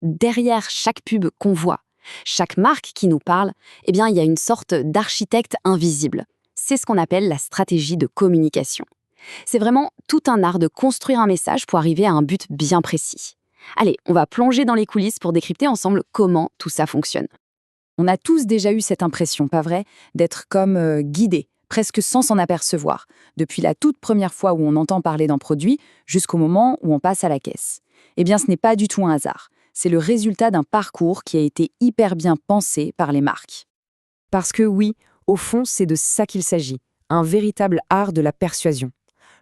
Derrière chaque pub qu'on voit, chaque marque qui nous parle, eh bien, il y a une sorte d'architecte invisible. C'est ce qu'on appelle la stratégie de communication. C'est vraiment tout un art de construire un message pour arriver à un but bien précis. Allez, on va plonger dans les coulisses pour décrypter ensemble comment tout ça fonctionne. On a tous déjà eu cette impression, pas vrai, d'être comme guidé, presque sans s'en apercevoir, depuis la toute première fois où on entend parler d'un produit jusqu'au moment où on passe à la caisse. Eh bien, ce n'est pas du tout un hasard. C'est le résultat d'un parcours qui a été hyper bien pensé par les marques. Parce que oui, au fond, c'est de ça qu'il s'agit, un véritable art de la persuasion.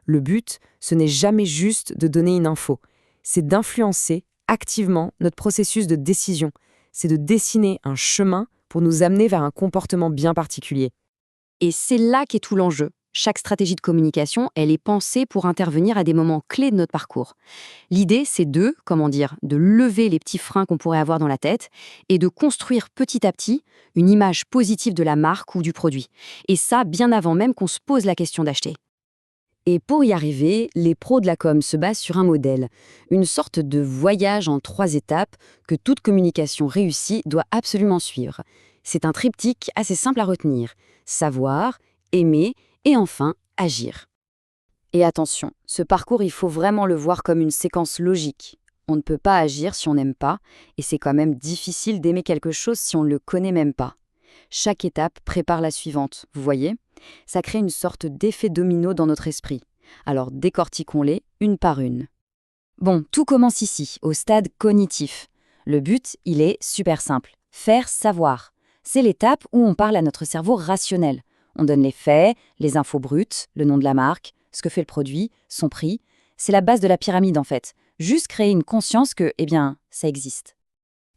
Le but, ce n'est jamais juste de donner une info, c'est d'influencer activement notre processus de décision, c'est de dessiner un chemin pour nous amener vers un comportement bien particulier. Et c'est là qu'est tout l'enjeu. Chaque stratégie de communication, elle est pensée pour intervenir à des moments clés de notre parcours. L'idée, c'est de lever les petits freins qu'on pourrait avoir dans la tête et de construire petit à petit une image positive de la marque ou du produit. Et ça, bien avant même qu'on se pose la question d'acheter. Et pour y arriver, les pros de la com se basent sur un modèle, une sorte de voyage en 3 étapes que toute communication réussie doit absolument suivre. C'est un triptyque assez simple à retenir: savoir, aimer et enfin agir. Et attention, ce parcours, il faut vraiment le voir comme une séquence logique. On ne peut pas agir si on n'aime pas, et c'est quand même difficile d'aimer quelque chose si on ne le connaît même pas. Chaque étape prépare la suivante, vous voyez? Ça crée une sorte d'effet domino dans notre esprit. Alors décortiquons-les une par une. Bon, tout commence ici, au stade cognitif. Le but, il est super simple: faire savoir. C'est l'étape où on parle à notre cerveau rationnel. On donne les faits, les infos brutes, le nom de la marque, ce que fait le produit, son prix. C'est la base de la pyramide en fait. Juste créer une conscience que, ça existe.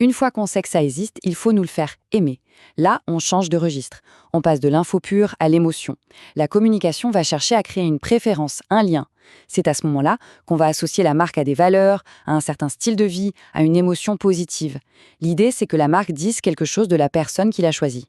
Une fois qu'on sait que ça existe, il faut nous le faire aimer. Là, on change de registre. On passe de l'info pure à l'émotion. La communication va chercher à créer une préférence, un lien. C'est à ce moment-là qu'on va associer la marque à des valeurs, à un certain style de vie, à une émotion positive. L'idée, c'est que la marque dise quelque chose de la personne qui l'a choisie.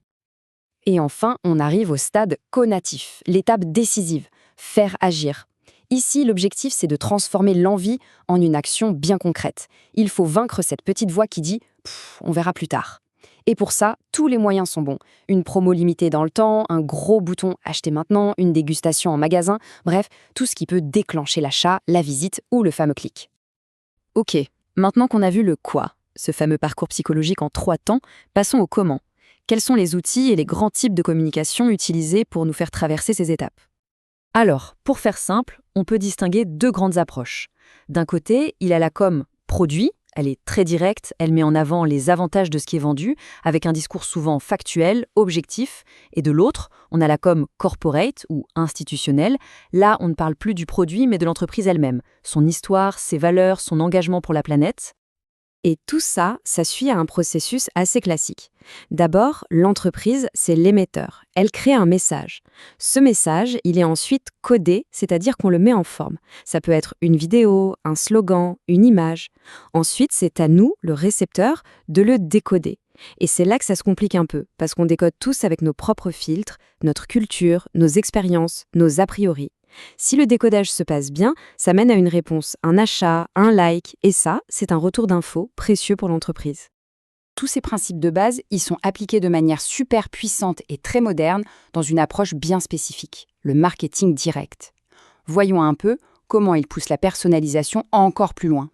Et enfin, on arrive au stade conatif, l'étape décisive: faire agir. Ici, l'objectif, c'est de transformer l'envie en une action bien concrète. Il faut vaincre cette petite voix qui dit « on verra plus tard ». Et pour ça, tous les moyens sont bons. Une promo limitée dans le temps, un gros bouton «acheter maintenant», une dégustation en magasin, bref, tout ce qui peut déclencher l'achat, la visite ou le fameux clic. Ok, maintenant qu'on a vu le quoi, ce fameux parcours psychologique en 3 temps, passons au comment. Quels sont les outils et les grands types de communication utilisés pour nous faire traverser ces étapes? Alors, pour faire simple, on peut distinguer 2 grandes approches. D'un côté, il y a la com produit, elle est très directe, elle met en avant les avantages de ce qui est vendu, avec un discours souvent factuel, objectif. Et de l'autre, on a la com corporate ou institutionnelle. Là, on ne parle plus du produit, mais de l'entreprise elle-même, son histoire, ses valeurs, son engagement pour la planète. Et tout ça, ça suit à un processus assez classique. D'abord, l'entreprise, c'est l'émetteur. Elle crée un message. Ce message, il est ensuite codé, c'est-à-dire qu'on le met en forme. Ça peut être une vidéo, un slogan, une image. Ensuite, c'est à nous, le récepteur, de le décoder. Et c'est là que ça se complique un peu, parce qu'on décode tous avec nos propres filtres, notre culture, nos expériences, nos a priori. Si le décodage se passe bien, ça mène à une réponse, un achat, un like, et ça, c'est un retour d'infos précieux pour l'entreprise. Tous ces principes de base, ils sont appliqués de manière super puissante et très moderne dans une approche bien spécifique, le marketing direct. Voyons un peu comment il pousse la personnalisation encore plus loin.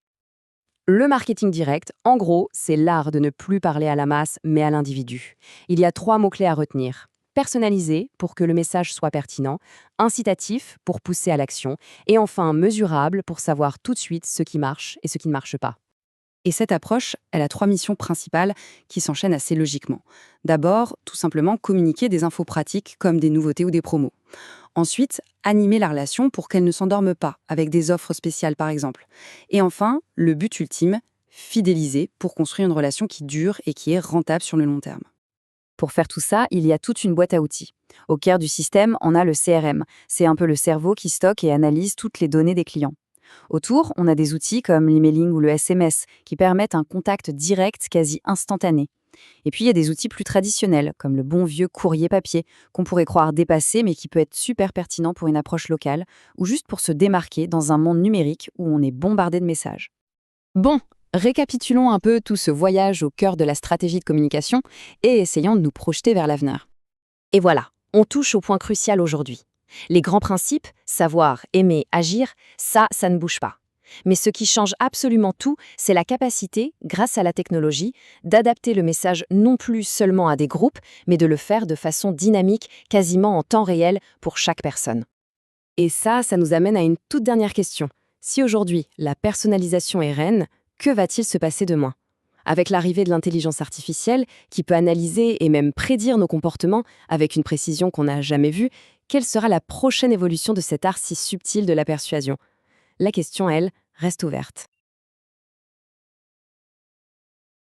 Le marketing direct, en gros, c'est l'art de ne plus parler à la masse, mais à l'individu. Il y a 3 mots-clés à retenir: personnalisé, pour que le message soit pertinent; incitatif, pour pousser à l'action; et enfin mesurable, pour savoir tout de suite ce qui marche et ce qui ne marche pas. Et cette approche, elle a 3 missions principales qui s'enchaînent assez logiquement. D'abord, tout simplement communiquer des infos pratiques comme des nouveautés ou des promos. Ensuite, animer la relation pour qu'elle ne s'endorme pas, avec des offres spéciales par exemple. Et enfin, le but ultime, fidéliser pour construire une relation qui dure et qui est rentable sur le long terme. Pour faire tout ça, il y a toute une boîte à outils. Au cœur du système, on a le CRM. C'est un peu le cerveau qui stocke et analyse toutes les données des clients. Autour, on a des outils comme l'emailing ou le SMS qui permettent un contact direct quasi instantané. Et puis il y a des outils plus traditionnels, comme le bon vieux courrier papier, qu'on pourrait croire dépassé mais qui peut être super pertinent pour une approche locale ou juste pour se démarquer dans un monde numérique où on est bombardé de messages. Bon, Récapitulons un peu tout ce voyage au cœur de la stratégie de communication et essayons de nous projeter vers l'avenir. Et voilà, on touche au point crucial aujourd'hui. Les grands principes, savoir, aimer, agir, ça ne bouge pas. Mais ce qui change absolument tout, c'est la capacité, grâce à la technologie, d'adapter le message non plus seulement à des groupes, mais de le faire de façon dynamique, quasiment en temps réel pour chaque personne. Et ça nous amène à une toute dernière question. Si aujourd'hui, la personnalisation est reine, que va-t-il se passer demain? Avec l'arrivée de l'intelligence artificielle, qui peut analyser et même prédire nos comportements avec une précision qu'on n'a jamais vue, quelle sera la prochaine évolution de cet art si subtil de la persuasion? La question, elle, reste ouverte.